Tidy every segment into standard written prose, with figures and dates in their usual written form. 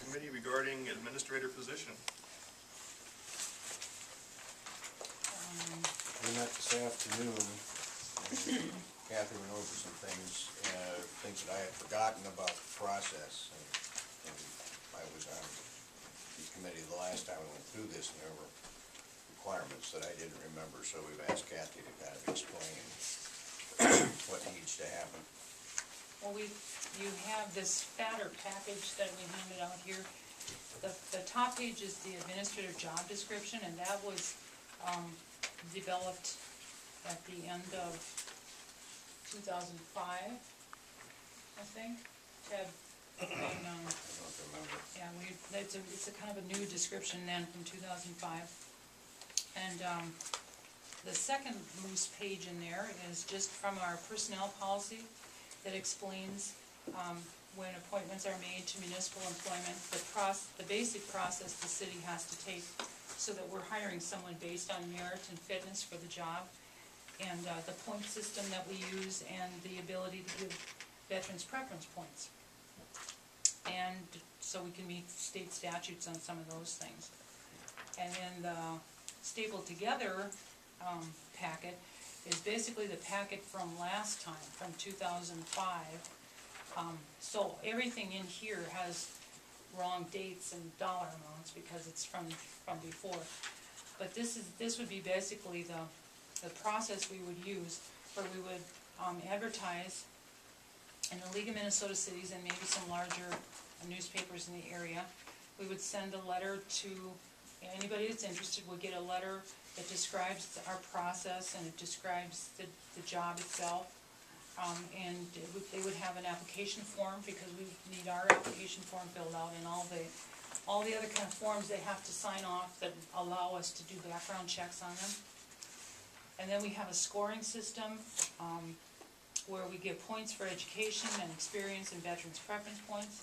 committee regarding administrator position. We met this afternoon, and Kathy went over some things that I had forgotten about the process. And I was on the committee the last time we went through this, and there were requirements that I didn't remember, so we've asked Kathy to kind of explain what needs to happen. Well, you have this fatter package that we handed out here. The top page is the administrative job description, and that was developed at the end of 2005, I think. Ted, and, I don't remember. yeah, it's a kind of a new description then from 2005. And the second loose page in there is just from our personnel policy that explains when appointments are made to municipal employment, the basic process the city has to take so that we're hiring someone based on merit and fitness for the job, and the point system that we use, and the ability to give veterans preference points. And so we can meet state statutes on some of those things. And then the stapled together packet is basically the packet from last time, from 2005. So everything in here has wrong dates and dollar amounts because it's from before. But this would be basically the process we would use, where we would advertise in the League of Minnesota Cities and maybe some larger newspapers in the area. We would send a letter to anybody that's interested. Would get a letter that describes our process, and it describes the job itself. And they would have an application form, because we need our application form filled out, and all the other kind of forms they have to sign off that allow us to do background checks on them. And then we have a scoring system where we give points for education and experience and veterans preference points.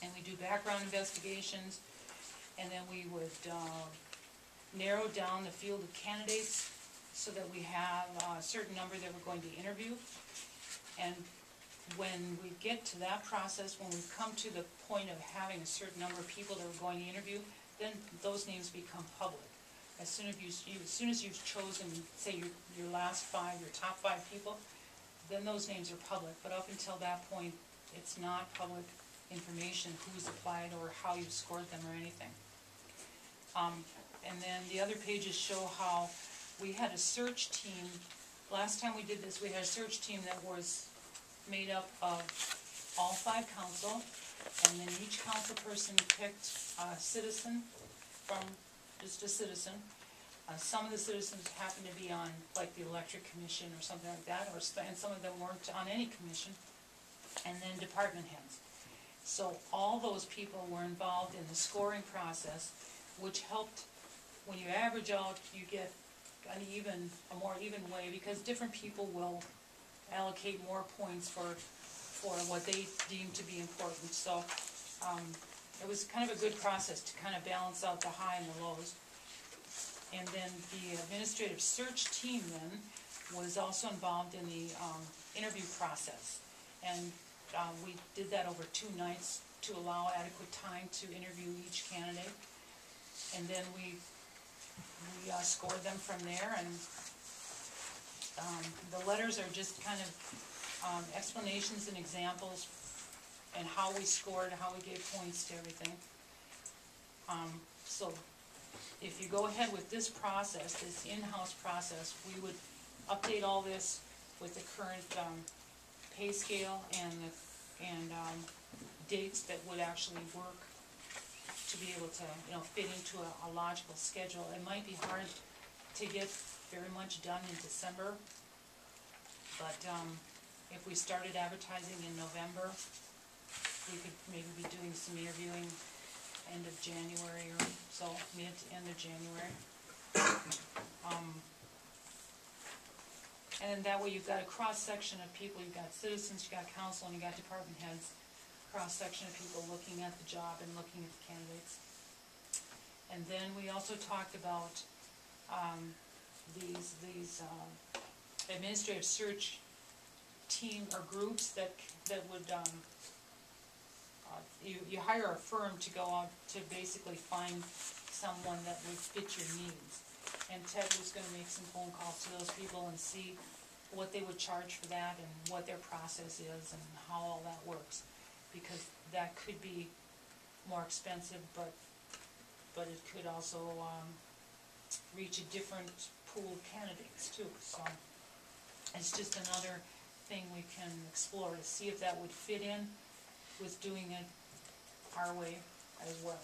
And we do background investigations, and then we would narrow down the field of candidates so that we have a certain number that we're going to interview. And when we get to that process, when we come to the point of having a certain number of people that we're going to interview, then those names become public. As soon as you've chosen, say, your last five, your top five people, then those names are public. But up until that point, it's not public information who's applied or how you've scored them or anything. And then the other pages show how we had a search team. Last time we did this, we had a search team that was made up of all five council, and then each council person picked a citizen from, just a citizen. Some of the citizens happened to be on, like, the electric commission or something like that, and some of them weren't on any commission, and then department heads. So all those people were involved in the scoring process, which helped, when you average out, you get a more even way, because different people will allocate more points for what they deem to be important. So it was kind of a good process to kind of balance out the high and the lows. And then the administrative search team then was also involved in the interview process. And we did that over 2 nights to allow adequate time to interview each candidate. And then we scored them from there, and the letters are just kind of explanations and examples, and how we scored, how we gave points to everything. So if you go ahead with this process, this in-house process, we would update all this with the current pay scale and dates that would actually work to be able to, fit into a logical schedule. It might be hard to get very much done in December, but if we started advertising in November, we could maybe be doing some interviewing end of January, or so, mid to end of January. And then that way you've got a cross-section of people. You've got citizens, you've got council, and you've got department heads. Cross-section of people looking at the job and looking at the candidates. And then we also talked about these administrative search team or groups that would you hire a firm to go out to basically find someone that would fit your needs. And Ted was gonna make some phone calls to those people and see what they would charge for that and what their process is and how all that works. Because that could be more expensive, but it could also, reach a different pool of candidates too, so. It's just another thing we can explore to see if that would fit in with doing it our way as well.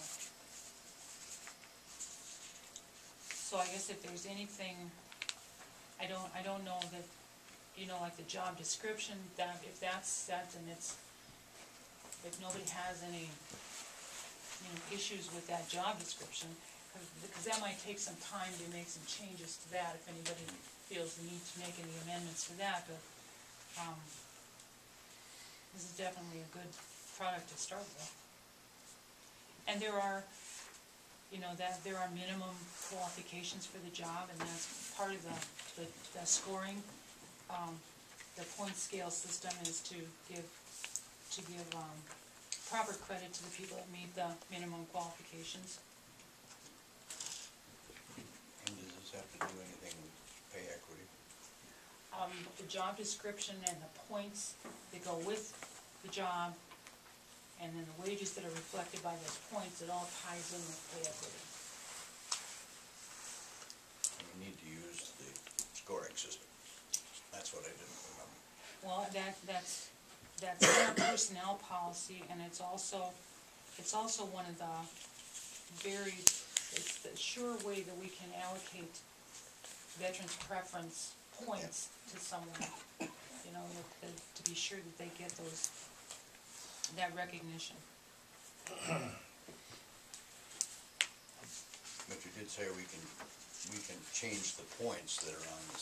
So I guess if there's anything, I don't know that, you know, like the job description, that if that's set and it's, if nobody has any, you know, issues with that job description, because that might take some time to make some changes to that if anybody feels the need to make any amendments to that, but this is definitely a good product to start with. And there are, you know, that there are minimum qualifications for the job, and that's part of the scoring. The point scale system is to give proper credit to the people that meet the minimum qualifications. And does this have to do anything with pay equity? The job description and the points that go with the job, and then the wages that are reflected by those points, it all ties in with pay equity. And we need to use the scoring system. That's what I didn't remember. Well, that's in our personnel policy, and it's also one of the it's the sure way that we can allocate veterans preference points to someone, you know, to be sure that they get that recognition. But you did say we can change the points that are on the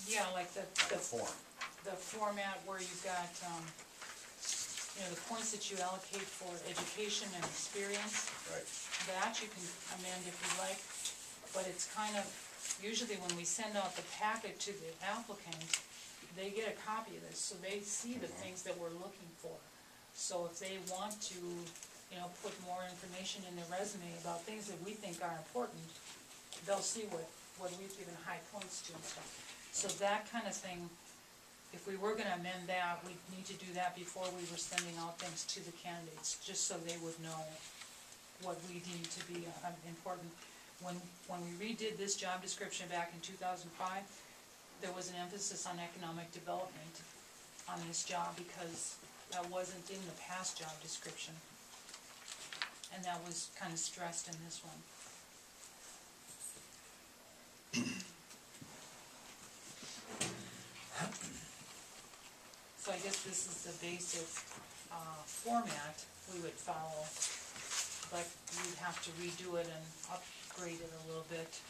yeah, like the form. The format where you've got, you know, the points that you allocate for education and experience. Right. That you can amend if you like, but it's kind of, usually when we send out the packet to the applicant, they get a copy of this, so they see the things that we're looking for. So if they want to, you know, put more information in their resume about things that we think are important, they'll see what we've given high points to and stuff. So that kind of thing, if we were gonna amend that, we'd need to do that before we were sending out things to the candidates, just so they would know what we deem to be important. When we redid this job description back in 2005, there was an emphasis on economic development on this job because that wasn't in the past job description. And that was kind of stressed in this one. So I guess this is the basic format we would follow, but you'd have to redo it and upgrade it a little bit